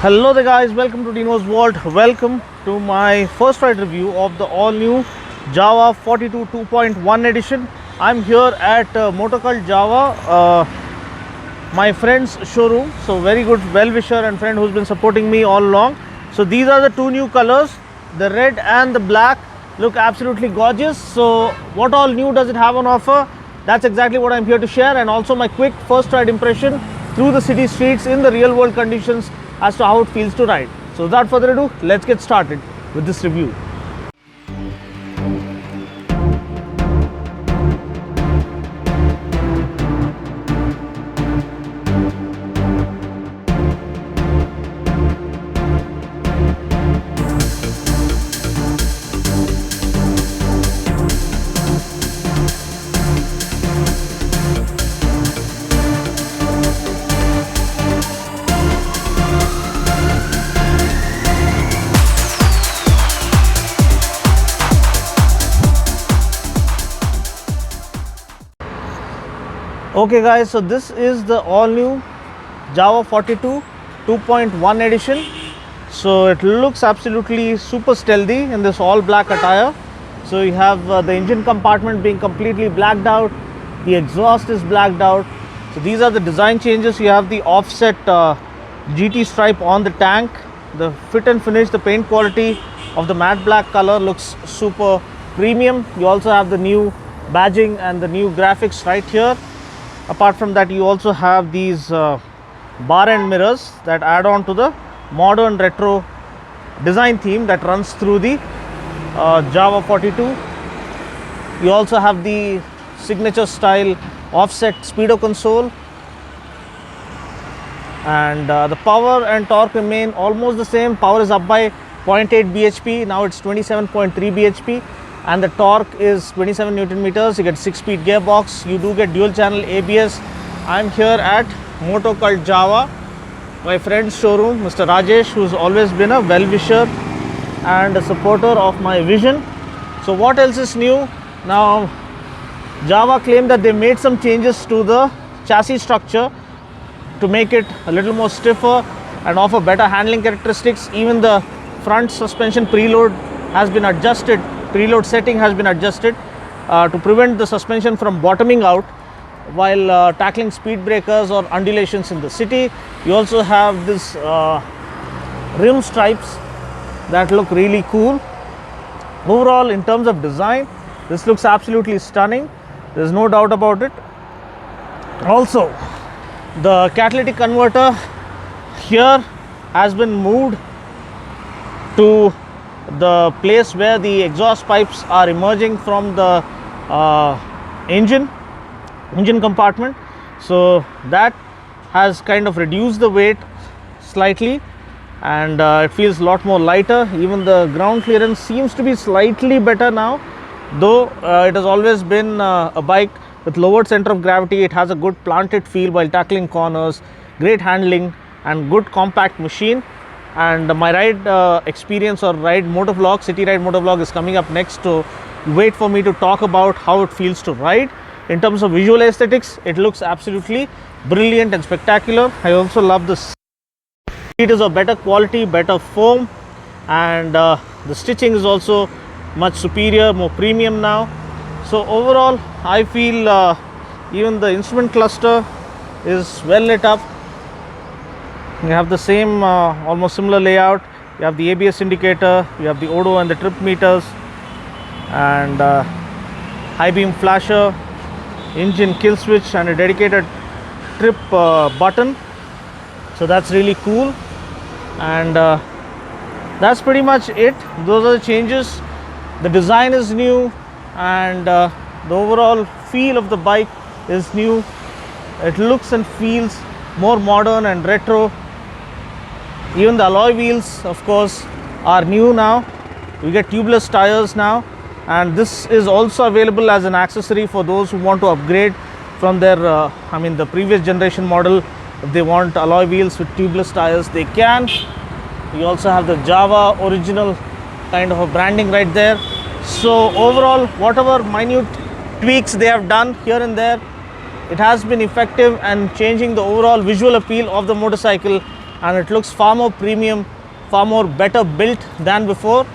Hello there guys, welcome to Dino's Vault. Welcome to my first ride review of the all new Jawa 42 2.1 edition. I'm here at Motorcult Jawa, my friend's showroom. So very good well-wisher and friend who's been supporting me all along. So these are the two new colors, the red and the black. Look absolutely gorgeous. So what all new does it have on offer? That's exactly what I'm here to share, and also my quick first ride impression through the city streets in the real world conditions as to how it feels to ride. So without further ado, let's get started with this review. Okay guys, so this is the all new Jawa 42 2.1 edition. So it looks absolutely super stealthy in this all black attire. So you have the engine compartment being completely blacked out, the exhaust is blacked out. So these are the design changes. You have the offset GT stripe on the tank, the fit and finish, the paint quality of the matte black color looks super premium. You also have the new badging and the new graphics right here. Apart from that, you also have these bar end mirrors that add on to the modern retro design theme that runs through the Jawa 42. You also have the signature style offset speedo console, and the power and torque remain almost the same. Power is up by 0.8 bhp, now it's 27.3 bhp, and the torque is 27 Newton meters. You get 6-speed gearbox, you do get dual channel ABS. I'm here at Motorcult Jawa, my friend's showroom, Mr. Rajesh, who's always been a well-wisher and a supporter of my vision. So what else is new? Now Jawa claimed that they made some changes to the chassis structure to make it a little more stiffer and offer better handling characteristics. Even the front suspension preload has been adjusted. Preload setting has been adjusted to prevent the suspension from bottoming out while tackling speed breakers or undulations in the city. You also have this rim stripes that look really cool. Overall, in terms of design, this looks absolutely stunning. There's no doubt about it. Also, the catalytic converter here has been moved to the place where the exhaust pipes are emerging from the engine compartment. So that has kind of reduced the weight slightly, and it feels a lot more lighter. Even the ground clearance seems to be slightly better now, though it has always been a bike with lowered center of gravity. It has a good planted feel while tackling corners, great handling, and good compact machine. And my ride experience or ride motovlog, city ride motovlog, is coming up next. So wait for me to talk about how it feels to ride. In terms of visual aesthetics, it looks absolutely brilliant and spectacular. I also love this. It is of better quality, better foam, and the stitching is also much superior, more premium now. So overall, I feel even the instrument cluster is well lit up. You have the same almost similar layout. You have the ABS indicator, you have the odo and the trip meters, and high beam flasher, engine kill switch, and a dedicated trip button. So that's really cool, and that's pretty much it. Those are the changes. The design is new, and the overall feel of the bike is new. It looks and feels more modern and retro. Even the alloy wheels, of course, are new now. We get tubeless tires now, and this is also available as an accessory for those who want to upgrade from their the previous generation model. If they want alloy wheels with tubeless tires, they can. You also have the Jawa original kind of a branding right there. So overall, whatever minute tweaks they have done here and there, it has been effective and changing the overall visual appeal of the motorcycle. and it looks far more premium, far more better built than before.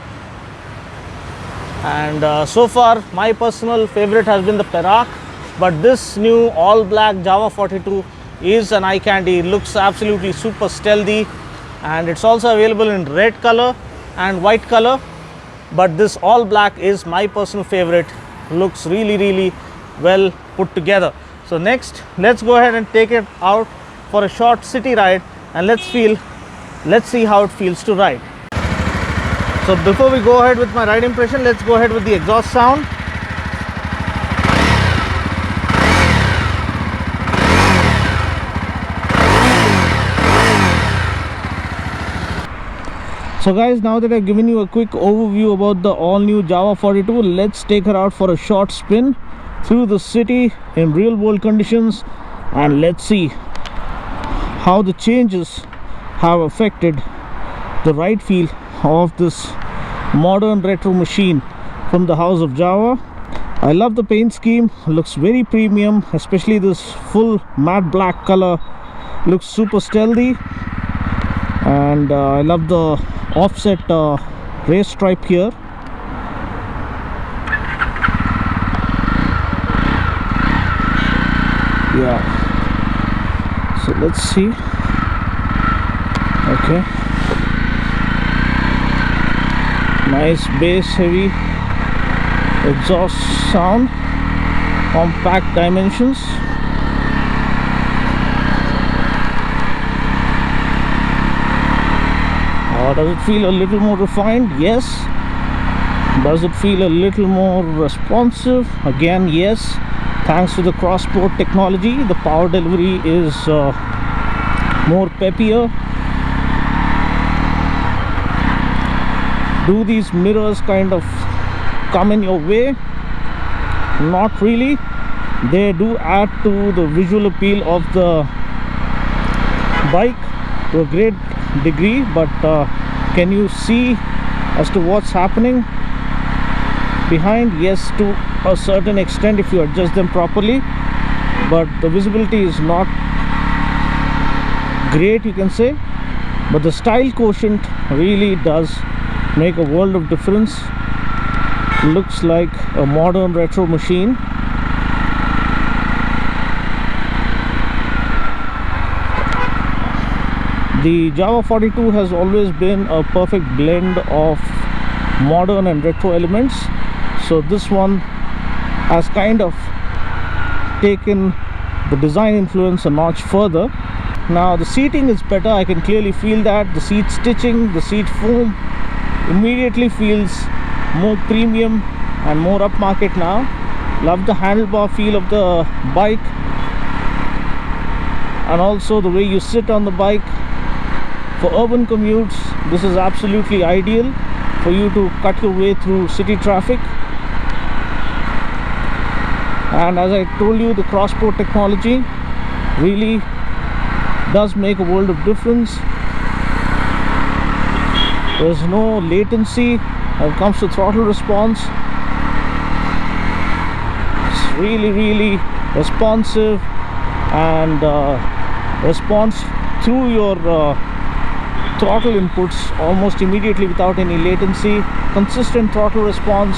And so far my personal favorite has been the Perak, but this new all black Jawa 42 is an eye candy. It looks absolutely super stealthy, and it's also available in red color and white color, but this all black is my personal favorite. Looks really well put together. So next, let's go ahead and take it out for a short city ride, and let's see how it feels to ride. So before we go ahead with my ride impression, let's go ahead with the exhaust sound. So guys, now that I've given you a quick overview about the all new Jawa 42, let's take her out for a short spin through the city in real world conditions, and let's see how the changes have affected the ride feel of this modern retro machine from the house of Jawa. I love the paint scheme, looks very premium, especially this full matte black color looks super stealthy. And I love the offset race stripe here. Yeah, so let's see. Okay, nice bass heavy exhaust sound, compact dimensions. Does it feel a little more refined? Yes. Does it feel a little more responsive? Again, yes. Thanks to the cross-port technology, the power delivery is more peppier. Do these mirrors kind of come in your way? Not really. They do add to the visual appeal of the bike to a great degree, but can you see as to what's happening behind? Yes, to a certain extent if you adjust them properly, but the visibility is not great, you can say. But the style quotient really does make a world of difference. Looks like a modern retro machine. The Jawa 42 has always been a perfect blend of modern and retro elements, so this one has kind of taken the design influence a notch further. Now the seating is better, I can clearly feel that. The seat stitching, the seat foam immediately feels more premium and more upmarket now. Love the handlebar feel of the bike, and also the way you sit on the bike. For urban commutes, this is absolutely ideal for you to cut your way through city traffic. And as I told you, the cross-port technology really does make a world of difference. There's no latency when it comes to throttle response. It's really responsive, and response through your throttle inputs almost immediately without any latency. Consistent throttle response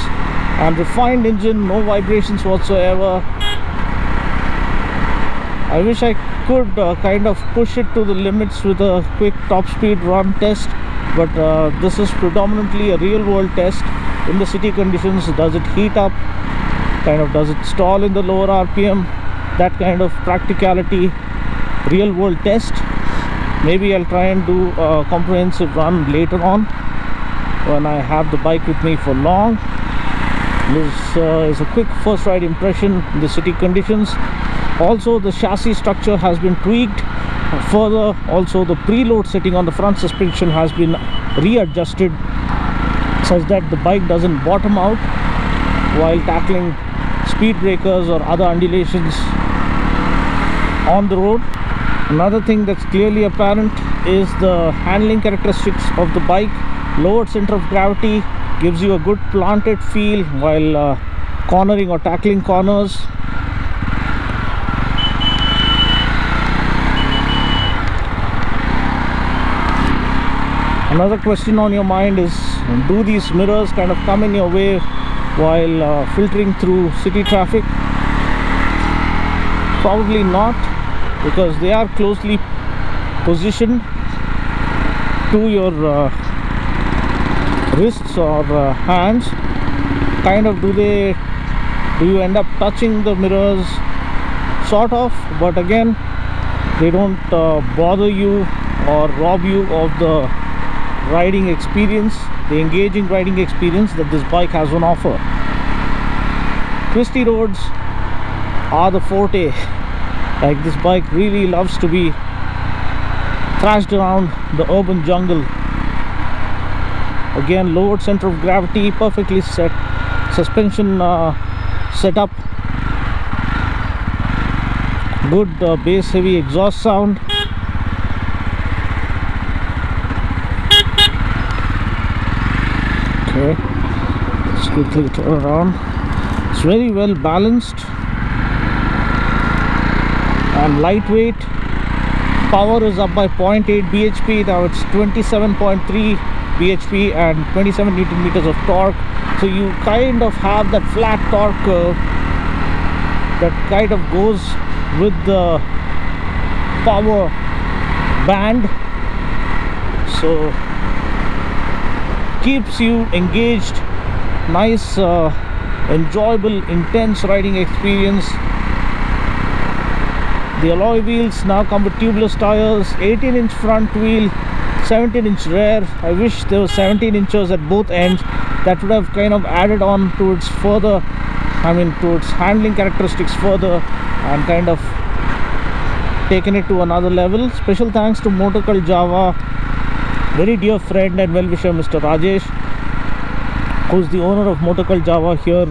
and refined engine, no vibrations whatsoever. I wish I could kind of push it to the limits with a quick top speed run test, but this is predominantly a real world test in the city conditions. Does it heat up? Does it stall in the lower RPM? That kind of practicality real world test. Maybe I'll try and do a comprehensive run later on when I have the bike with me for long. This is a quick first ride impression in the city conditions. Also, the chassis structure has been tweaked further. Also, the preload setting on the front suspension has been readjusted such that the bike doesn't bottom out while tackling speed breakers or other undulations on the road. Another thing that's clearly apparent is the handling characteristics of the bike. Lowered center of gravity gives you a good planted feel while cornering or tackling corners. Another question on your mind is, do these mirrors kind of come in your way while filtering through city traffic? Probably not, because they are closely positioned to your wrists or hands. Kind of do you end up touching the mirrors? Sort of, but again, they don't bother you or rob you of the riding experience, the engaging riding experience that this bike has on offer. Twisty roads are the forte. Like, this bike really loves to be thrashed around the urban jungle. Again, lowered center of gravity, perfectly set suspension setup, good bass heavy exhaust sound. Okay, let's quickly turn around. It's very well balanced and lightweight. Power is up by 0.8 bhp. Now it's 27.3 bhp and 27 newton meters of torque. So you kind of have that flat torque curve that kind of goes with the power band, so keeps you engaged. Nice enjoyable intense riding experience. The alloy wheels now come with tubeless tires, 18-inch front wheel, 17-inch rear. I wish there was 17 inches at both ends. That would have kind of added on to its further, to its handling characteristics further, and kind of taken it to another level. Special thanks to Motovlog Jawa, very dear friend and well-wisher Mr. Rajesh, who's the owner of Motovlog Jawa here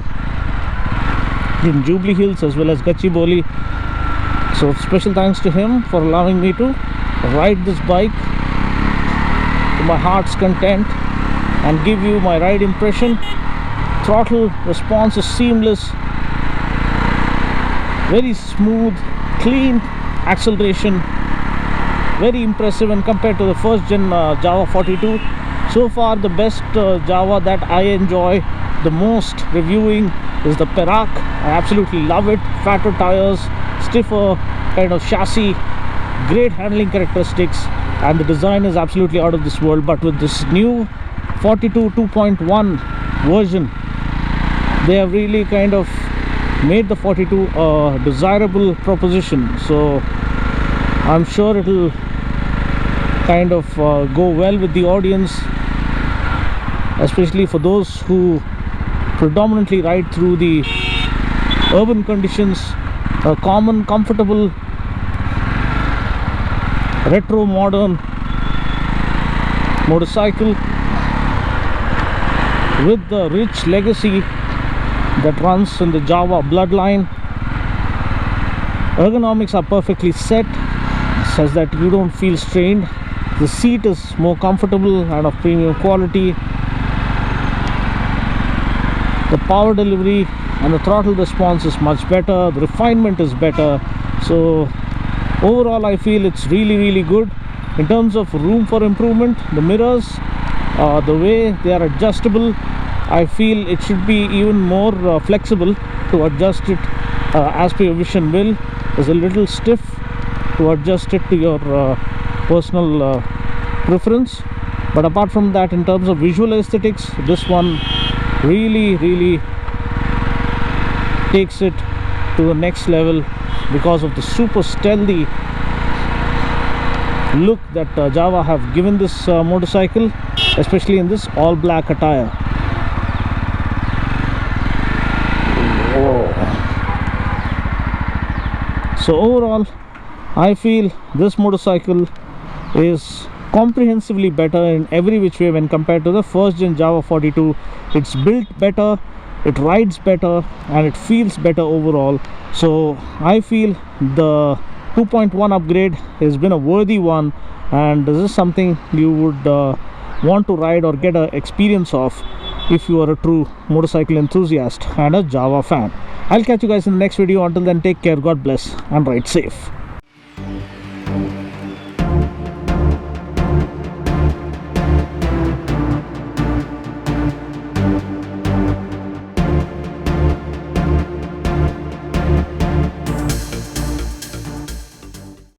in Jubilee Hills as well as Gachibowli. So special thanks to him for allowing me to ride this bike to my heart's content and give you my ride impression. Throttle response is seamless, very smooth, clean acceleration, very impressive when compared to the first gen Jawa 42. So far the best Jawa that I enjoy the most reviewing is the Perak. I absolutely love it. Fatter tires, stiffer kind of chassis, great handling characteristics, and the design is absolutely out of this world. But with this new 42 2.1 version, they have really kind of made the 42 a desirable proposition. So I'm sure it'll kind of go well with the audience, especially for those who predominantly ride through the urban conditions. A common, comfortable, retro modern motorcycle with the rich legacy that runs in the Jawa bloodline. Ergonomics are perfectly set, such that you don't feel strained. The seat is more comfortable and of premium quality. The power delivery and the throttle response is much better. The refinement is better. So overall I feel it's really good. In terms of room for improvement, the mirrors, the way they are adjustable, I feel it should be even more flexible to adjust it as per your vision will. It's a little stiff to adjust it to your personal preference. But apart from that, in terms of visual aesthetics, this one really takes it to the next level because of the super stealthy look that Jawa have given this motorcycle, especially in this all black attire. So overall I feel this motorcycle is comprehensively better in every which way when compared to the first gen Jawa 42. It's built better, it rides better, and it feels better overall. So I feel the 2.1 upgrade has been a worthy one, and this is something you would want to ride or get an experience of if you are a true motorcycle enthusiast and a Jawa fan. I'll catch you guys in the next video. Until then, take care, God bless, and ride safe.